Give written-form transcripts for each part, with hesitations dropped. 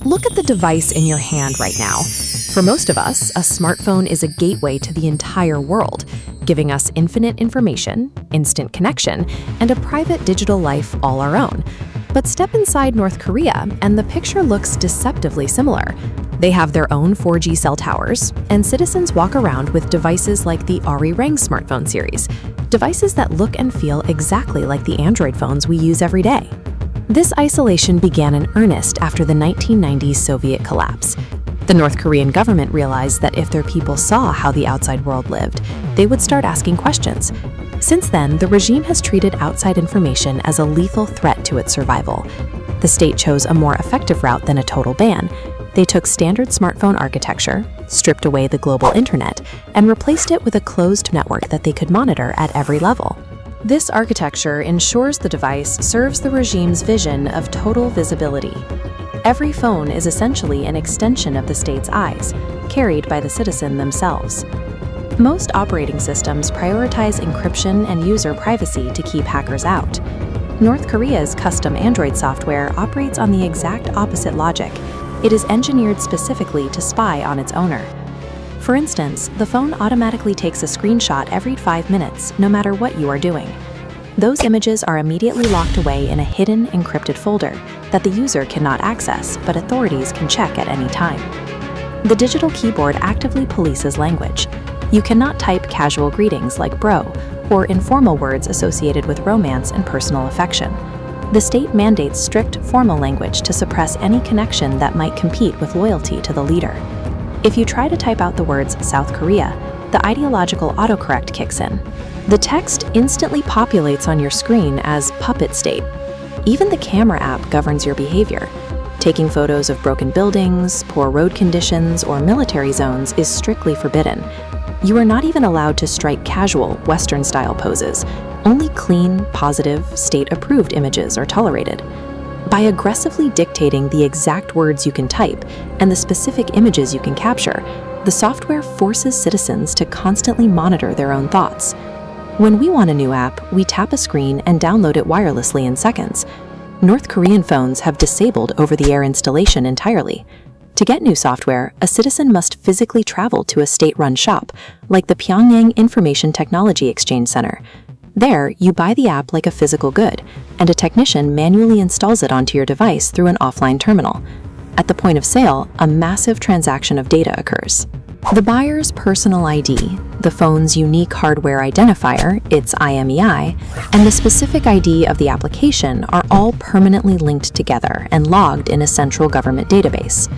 Look at the device in your hand right now. For most of us, a smartphone is a gateway to the entire world, giving us infinite information, instant connection, and a private digital life all our own. But step inside North Korea, and the picture looks deceptively similar. They have their own 4G cell towers, and citizens walk around with devices like the Ari-Rang smartphone series, devices that look and feel exactly like the Android phones we use every day. This isolation began in earnest after the 1990s Soviet collapse. The North Korean government realized that if their people saw how the outside world lived, they would start asking questions. Since then, the regime has treated outside information as a lethal threat to its survival. The state chose a more effective route than a total ban. They took standard smartphone architecture, stripped away the global internet, and replaced it with a closed network that they could monitor at every level. This architecture ensures the device serves the regime's vision of total visibility. Every phone is essentially an extension of the state's eyes, carried by the citizen themselves. Most operating systems prioritize encryption and user privacy to keep hackers out. North Korea's custom Android software operates on the exact opposite logic. It is engineered specifically to spy on its owner. For instance, the phone automatically takes a screenshot every 5 minutes, no matter what you are doing. Those images are immediately locked away in a hidden, encrypted folder that the user cannot access, but authorities can check at any time. The digital keyboard actively polices language. You cannot type casual greetings like bro, or informal words associated with romance and personal affection. The state mandates strict formal language to suppress any connection that might compete with loyalty to the leader. If you try to type out the words South Korea, the ideological autocorrect kicks in. The text instantly populates on your screen as puppet state. Even the camera app governs your behavior. Taking photos of broken buildings, poor road conditions, or military zones is strictly forbidden. You are not even allowed to strike casual, Western-style poses. Only clean, positive, state-approved images are tolerated. By aggressively dictating the exact words you can type and the specific images you can capture, the software forces citizens to constantly monitor their own thoughts. When we want a new app, we tap a screen and download it wirelessly in seconds. North Korean phones have disabled over-the-air installation entirely. To get new software, a citizen must physically travel to a state-run shop, like the Pyongyang Information Technology Exchange Center. There, you buy the app like a physical good, and a technician manually installs it onto your device through an offline terminal. At the point of sale, a massive transaction of data occurs. The buyer's personal ID, the phone's unique hardware identifier, its IMEI, and the specific ID of the application are all permanently linked together and logged in a central government database.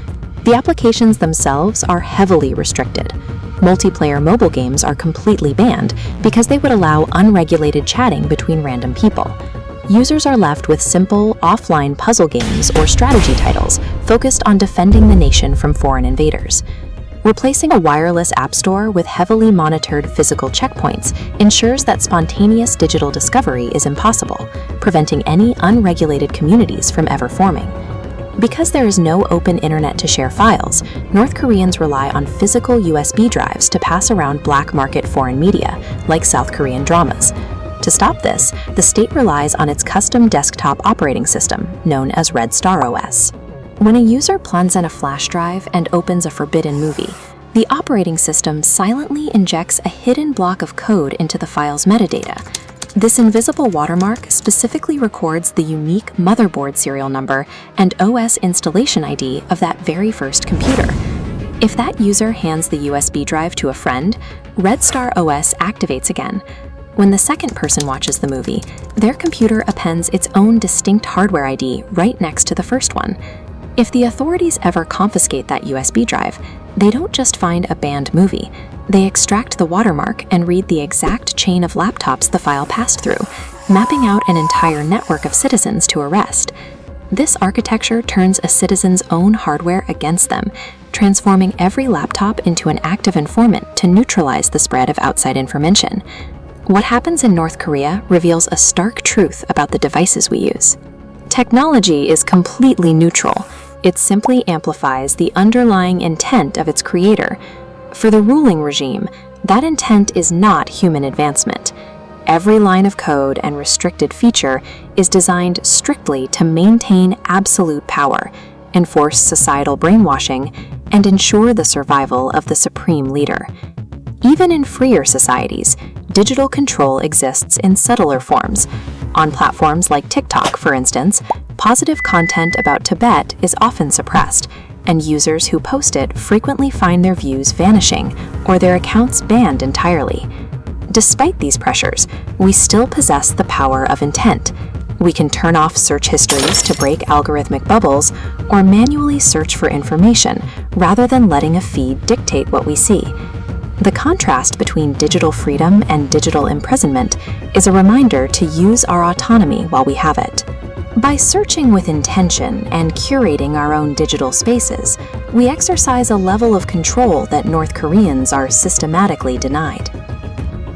The applications themselves are heavily restricted. Multiplayer mobile games are completely banned because they would allow unregulated chatting between random people. Users are left with simple, offline puzzle games or strategy titles focused on defending the nation from foreign invaders. Replacing a wireless app store with heavily monitored physical checkpoints ensures that spontaneous digital discovery is impossible, preventing any unregulated communities from ever forming. Because there is no open internet to share files, North Koreans rely on physical USB drives to pass around black market foreign media, like South Korean dramas. To stop this, the state relies on its custom desktop operating system, known as Red Star OS. When a user plugs in a flash drive and opens a forbidden movie, the operating system silently injects a hidden block of code into the file's metadata. This invisible watermark specifically records the unique motherboard serial number and OS installation ID of that very first computer. If that user hands the USB drive to a friend, Red Star OS activates again. When the second person watches the movie, their computer appends its own distinct hardware ID right next to the first one. If the authorities ever confiscate that USB drive, they don't just find a banned movie. They extract the watermark and read the exact chain of laptops the file passed through, mapping out an entire network of citizens to arrest. This architecture turns a citizen's own hardware against them, transforming every laptop into an active informant to neutralize the spread of outside information. What happens in North Korea reveals a stark truth about the devices we use. Technology is completely neutral. It simply amplifies the underlying intent of its creator. For the ruling regime, that intent is not human advancement. Every line of code and restricted feature is designed strictly to maintain absolute power, enforce societal brainwashing, and ensure the survival of the supreme leader. Even in freer societies, digital control exists in subtler forms. On platforms like TikTok, for instance, positive content about Tibet is often suppressed, and users who post it frequently find their views vanishing or their accounts banned entirely. Despite these pressures, we still possess the power of intent. We can turn off search histories to break algorithmic bubbles or manually search for information rather than letting a feed dictate what we see. The contrast between digital freedom and digital imprisonment is a reminder to use our autonomy while we have it. By searching with intention and curating our own digital spaces, we exercise a level of control that North Koreans are systematically denied.